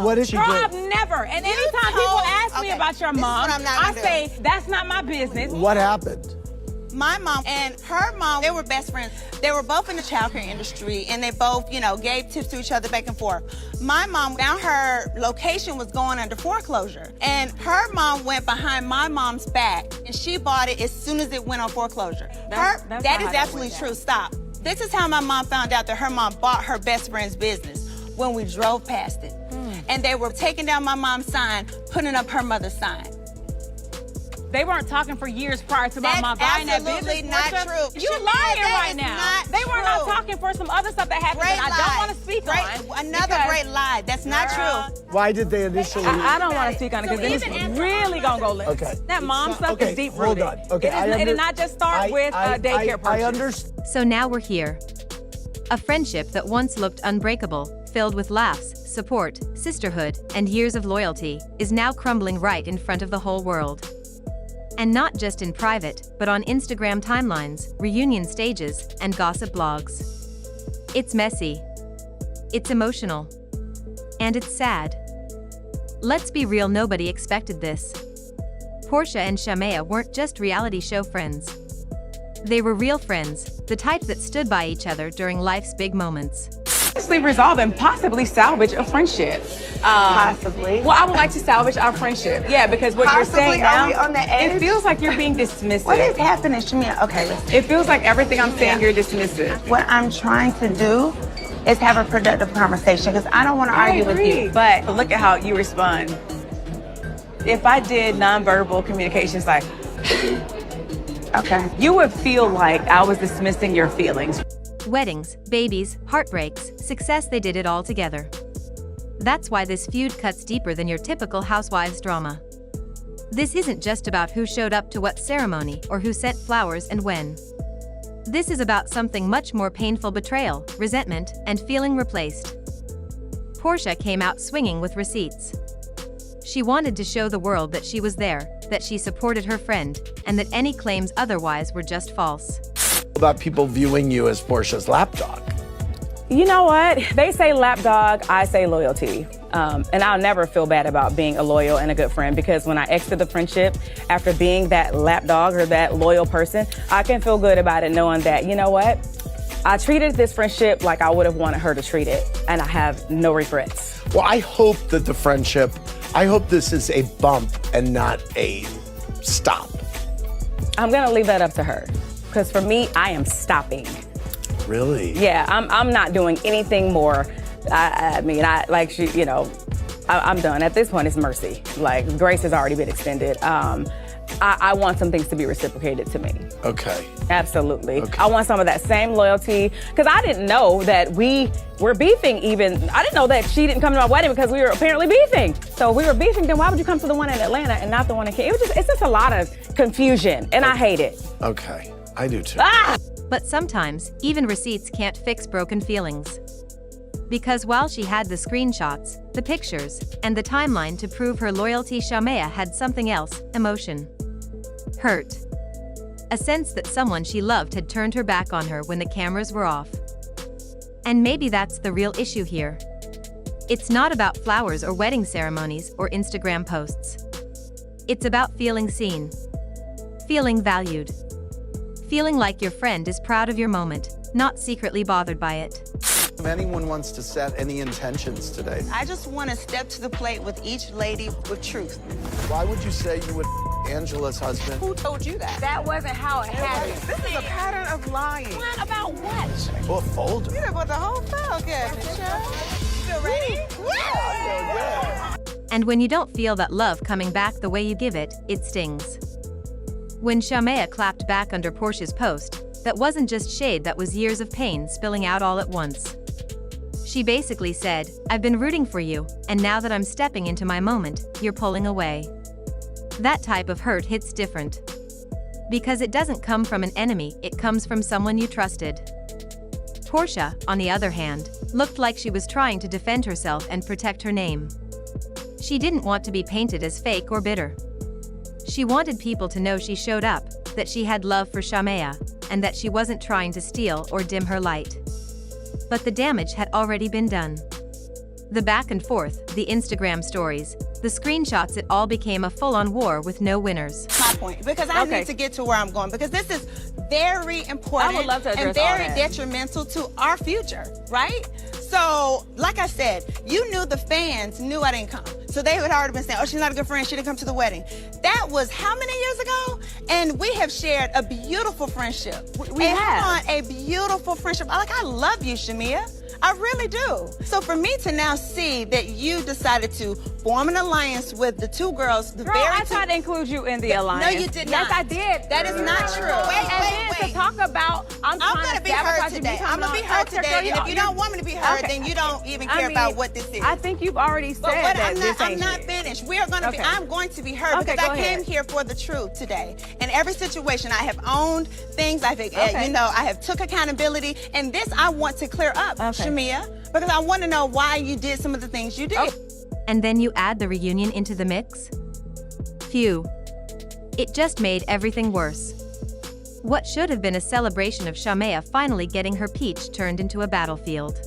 What did she do? I've never. And anytime people ask me about your mom, I say, that's not my business. What happened? My mom and her mom, they were best friends. They were both in the childcare industry, and they both, gave tips to each other back and forth. My mom, now her location was going under foreclosure, and her mom went behind my mom's back, and she bought it as soon as it went on foreclosure. That is absolutely true. Stop. This is how my mom found out that her mom bought her best friend's business, when we drove past it. And they were taking down my mom's sign, putting up her mother's sign. They weren't talking for years prior to my mom buying that business. Absolutely not true. You lying right now. They were not talking for some other stuff that happened that I don't want to speak on. Another great lie. That's not true. Why did they initially? I don't want to speak on it because it's really gonna go left. Okay. That mom stuff is deep rooted. Hold on. Okay. It did not just start with a daycare purchase. I understand. So now we're here. A friendship that once looked unbreakable, filled with laughs, support, sisterhood, and years of loyalty, is now crumbling right in front of the whole world. And not just in private, but on Instagram timelines, reunion stages, and gossip blogs. It's messy. It's emotional. And it's sad. Let's be real, nobody expected this. Porsha and Shamea weren't just reality show friends. They were real friends, the type that stood by each other during life's big moments. Resolve and possibly salvage a friendship. Possibly. Well, I would like to salvage our friendship. Yeah, because what you're saying now, are we on the edge? it feels like you're being dismissive. What is happening, Shamea? Okay, listen. It feels like everything I'm saying, you're dismissive. What I'm trying to do is have a productive conversation, because I don't want to argue with you. But look at how you respond. If I did nonverbal communications like, okay, you would feel like I was dismissing your feelings. Weddings, babies, heartbreaks, success, they did it all together. That's why this feud cuts deeper than your typical housewives drama. This isn't just about who showed up to what ceremony or who sent flowers and when. This is about something much more painful: betrayal, resentment, and feeling replaced. Porsha came out swinging with receipts. She wanted to show the world that she was there, that she supported her friend, and that any claims otherwise were just false. About people viewing you as Porsha's lapdog. You know what? They say lapdog, I say loyalty. And I'll never feel bad about being a loyal and a good friend, because when I exited the friendship after being that lapdog or that loyal person, I can feel good about it knowing that, you know what? I treated this friendship like I would have wanted her to treat it, and I have no regrets. Well, I hope that the friendship, I hope this is a bump and not a stop. I'm gonna leave that up to her. Because for me, I am stopping. Really? Yeah, I'm not doing anything more. I'm done. At this point, it's mercy. Like, grace has already been extended. I want some things to be reciprocated to me. Okay. Absolutely. Okay. I want some of that same loyalty, because I didn't know that we were beefing even. I didn't know that she didn't come to my wedding because we were apparently beefing. So if we were beefing, then why would you come to the one in Atlanta and not the one in Kansas? It's just a lot of confusion, and I hate it. Okay. I do too. But sometimes, even receipts can't fix broken feelings. Because while she had the screenshots, the pictures, and the timeline to prove her loyalty, Shamea had something else: emotion. Hurt. A sense that someone she loved had turned her back on her when the cameras were off. And maybe that's the real issue here. It's not about flowers or wedding ceremonies or Instagram posts. It's about feeling seen. Feeling valued. Feeling like your friend is proud of your moment, not secretly bothered by it. If anyone wants to set any intentions today, I just want to step to the plate with each lady with truth. why would you say you would Angela's husband? Who told you that? That wasn't how it happened. This is a pattern of lying. Lying about what? Oh, a folder. You done bought the whole file cabinet, child. You feel ready? Yeah. And when you don't feel that love coming back the way you give it, it stings. When Shamea clapped back under Porsha's post, that wasn't just shade, that was years of pain spilling out all at once. She basically said, I've been rooting for you, and now that I'm stepping into my moment, you're pulling away. That type of hurt hits different. Because it doesn't come from an enemy, it comes from someone you trusted. Porsha, on the other hand, looked like she was trying to defend herself and protect her name. She didn't want to be painted as fake or bitter. She wanted people to know she showed up, that she had love for Shamea, and that she wasn't trying to steal or dim her light. But the damage had already been done. The back and forth, the Instagram stories, the screenshots, it all became a full-on war with no winners. My point, because I Okay. need to get to where I'm going, because this is very important I would love to address and very all that. detrimental to our future, right? So, like I said, you knew the fans knew I didn't come. So they had already been saying, oh, she's not a good friend, she didn't come to the wedding. That was how many years ago? And we have shared a beautiful friendship. We have. A beautiful friendship. I love you, Shamea. I really do. So for me to now see that you decided to form an alliance with the two girls, the Girl, very I two... tried to include you in the alliance. No, you did Yes, not. I did. That is not true. And then to talk about, I'm I'm trying gonna to be heard sabotage you today. coming I'm gonna be on. heard Okay, today. girl, And if you don't want me to be heard, Okay. then you don't even I care mean, about what this is. I think you've already said But what, that this I'm ain't not it. finished. We are gonna be. Okay. I'm going to be heard Okay, because go I came ahead. here for the truth today. In every situation, I have owned things. I have took accountability, and this I want to clear up, Okay. Shamea, because I want to know why you did some of the things you did. Oh. And then you add the reunion into the mix? Phew. It just made everything worse. What should have been a celebration of Shamea finally getting her peach turned into a battlefield.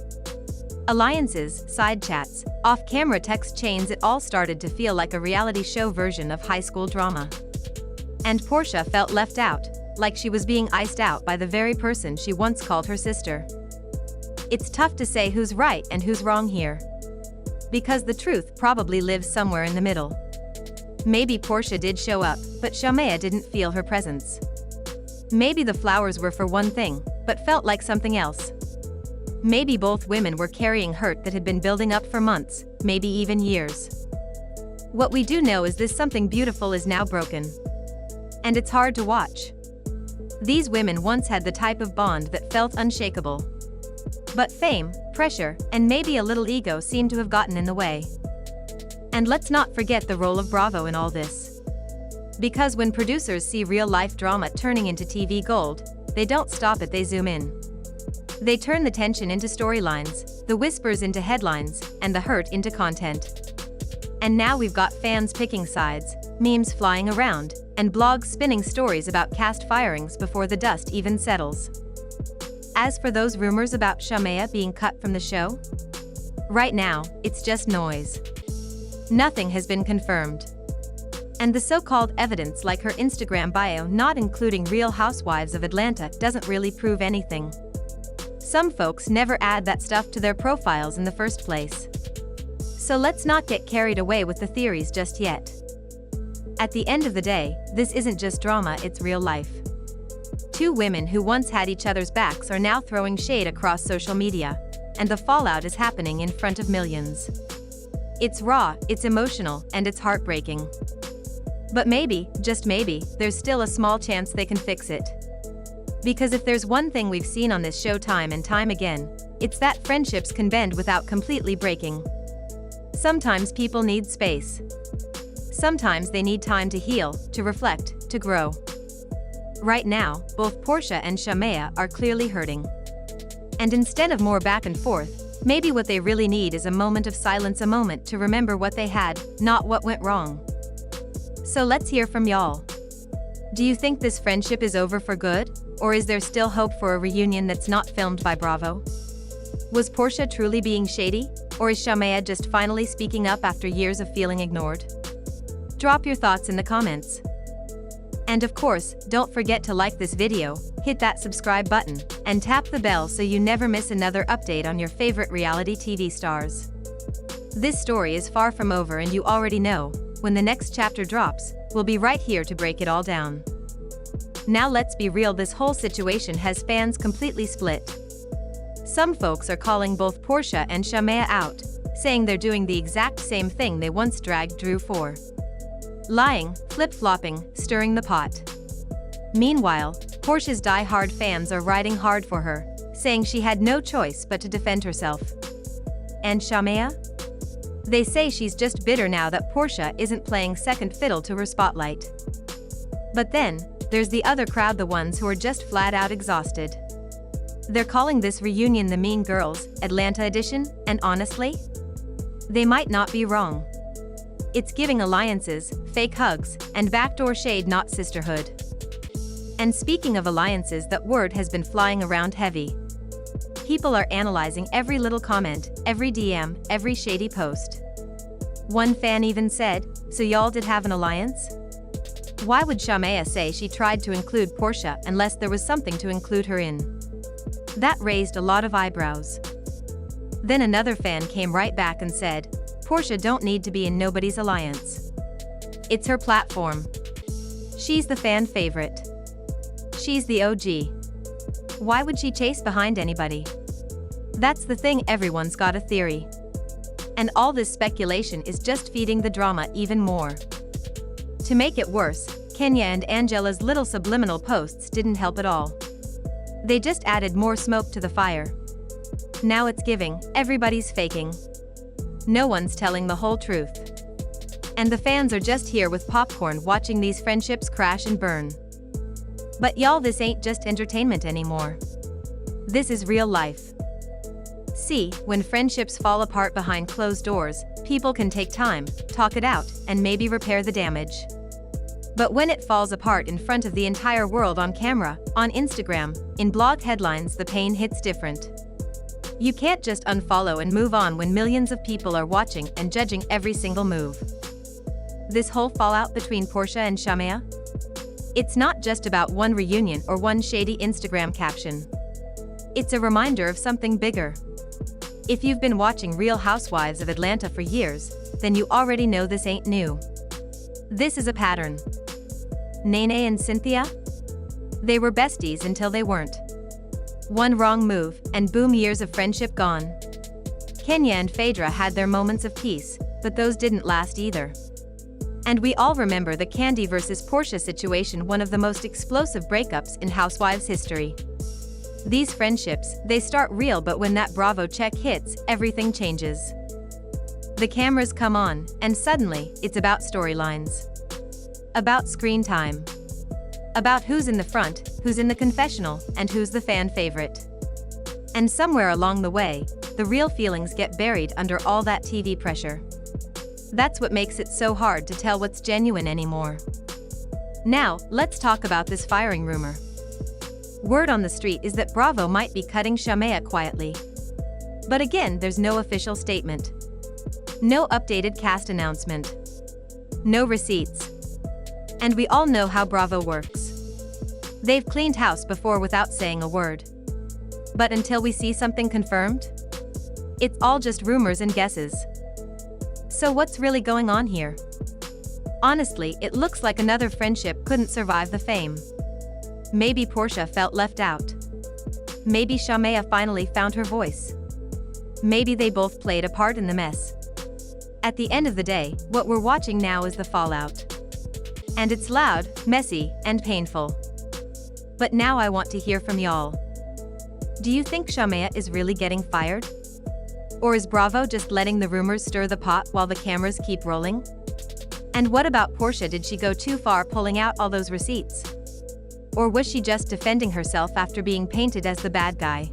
Alliances, side chats, off-camera text chains, it all started to feel like a reality show version of high school drama. And Porsha felt left out, like she was being iced out by the very person she once called her sister. It's tough to say who's right and who's wrong here. Because the truth probably lives somewhere in the middle. Maybe Porsha did show up, but Shamea didn't feel her presence. Maybe the flowers were for one thing, but felt like something else. Maybe both women were carrying hurt that had been building up for months, maybe even years. What we do know is this: something beautiful is now broken. And it's hard to watch. These women once had the type of bond that felt unshakable. But fame, pressure, and maybe a little ego seemed to have gotten in the way. And let's not forget the role of Bravo in all this. Because when producers see real-life drama turning into TV gold, they don't stop it, they zoom in. They turn the tension into storylines, the whispers into headlines, and the hurt into content. And now we've got fans picking sides, memes flying around, and blogs spinning stories about cast firings before the dust even settles. As for those rumors about Shamea being cut from the show, right now, it's just noise. Nothing has been confirmed. And the so-called evidence, like her Instagram bio not including Real Housewives of Atlanta, doesn't really prove anything. Some folks never add that stuff to their profiles in the first place. So let's not get carried away with the theories just yet. At the end of the day, this isn't just drama, it's real life. Two women who once had each other's backs are now throwing shade across social media, and the fallout is happening in front of millions. It's raw, it's emotional, and it's heartbreaking. But maybe, just maybe, there's still a small chance they can fix it. Because if there's one thing we've seen on this show time and time again, it's that friendships can bend without completely breaking. Sometimes people need space. Sometimes they need time to heal, to reflect, to grow. Right now, both Porsha and Shamea are clearly hurting. And instead of more back and forth, maybe what they really need is a moment of silence, a moment to remember what they had, not what went wrong. So let's hear from y'all. Do you think this friendship is over for good? Or is there still hope for a reunion that's not filmed by Bravo? Was Porsha truly being shady? Or is Shamea just finally speaking up after years of feeling ignored? Drop your thoughts in the comments. And of course, don't forget to like this video, hit that subscribe button, and tap the bell so you never miss another update on your favorite reality TV stars. This story is far from over, and you already know, when the next chapter drops, we'll be right here to break it all down. Now let's be real, this whole situation has fans completely split. Some folks are calling both Porsha and Shamea out, saying they're doing the exact same thing they once dragged Drew for. Lying, flip-flopping, stirring the pot. Meanwhile, Porsha's die-hard fans are riding hard for her, saying she had no choice but to defend herself. And Shamea? They say she's just bitter now that Porsha isn't playing second fiddle to her spotlight. But then, there's the other crowd, the ones who are just flat-out exhausted. They're calling this reunion the Mean Girls, Atlanta edition, and honestly, they might not be wrong. It's giving alliances, fake hugs, and backdoor shade, not sisterhood. And speaking of alliances, that word has been flying around heavy. people are analyzing every little comment, every DM, every shady post. One fan even said, "So y'all did have an alliance?" Why would Shamea say she tried to include Porsha unless there was something to include her in? That raised a lot of eyebrows. Then another fan came right back and said, "Porsha don't need to be in nobody's alliance. It's her platform. She's the fan favorite. She's the OG. Why would she chase behind anybody?" That's the thing, everyone's got a theory. And all this speculation is just feeding the drama even more. To make it worse, Kenya and Angela's little subliminal posts didn't help at all. They just added more smoke to the fire. Now it's giving, everybody's faking. No one's telling the whole truth. And the fans are just here with popcorn watching these friendships crash and burn. But y'all, this ain't just entertainment anymore. This is real life. See, when friendships fall apart behind closed doors, people can take time, talk it out, and maybe repair the damage. But when it falls apart in front of the entire world on camera, on Instagram, in blog headlines, the pain hits different. You can't just unfollow and move on when millions of people are watching and judging every single move. This whole fallout between Porsha and Shamea? It's not just about one reunion or one shady Instagram caption. It's a reminder of something bigger. If you've been watching Real Housewives of Atlanta for years, then you already know this ain't new. This is a pattern. Nene and Cynthia? They were besties until they weren't. One wrong move, and boom, years of friendship gone. Kenya and Phaedra had their moments of peace, but those didn't last either. And we all remember the Kandi versus Porsha situation, one of the most explosive breakups in Housewives history. These friendships, they start real, but when that Bravo check hits, everything changes. The cameras come on, and suddenly, it's about storylines. About screen time. About who's in the front, who's in the confessional, and who's the fan favorite. And somewhere along the way, the real feelings get buried under all that TV pressure. That's what makes it so hard to tell what's genuine anymore. Now, let's talk about this firing rumor. Word on the street is that Bravo might be cutting Shamea quietly. But again, there's no official statement. No updated cast announcement. No receipts. And we all know how Bravo works. They've cleaned house before without saying a word. But until we see something confirmed, it's all just rumors and guesses. So what's really going on here? Honestly, it looks like another friendship couldn't survive the fame. Maybe Porsha felt left out. Maybe Shamea finally found her voice. Maybe they both played a part in the mess. At the end of the day, what we're watching now is the fallout. And it's loud, messy, and painful. But now I want to hear from y'all. Do you think Shamea is really getting fired? Or is Bravo just letting the rumors stir the pot while the cameras keep rolling? And what about Porsha? Did she go too far pulling out all those receipts? Or was she just defending herself after being painted as the bad guy?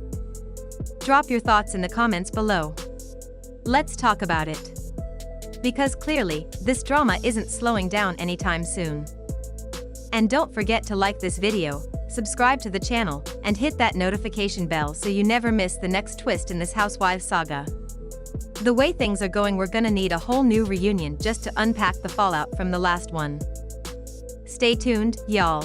Drop your thoughts in the comments below. Let's talk about it. Because clearly, this drama isn't slowing down anytime soon. And don't forget to like this video, subscribe to the channel, and hit that notification bell so you never miss the next twist in this Housewives saga. The way things are going, we're gonna need a whole new reunion just to unpack the fallout from the last one. Stay tuned, y'all.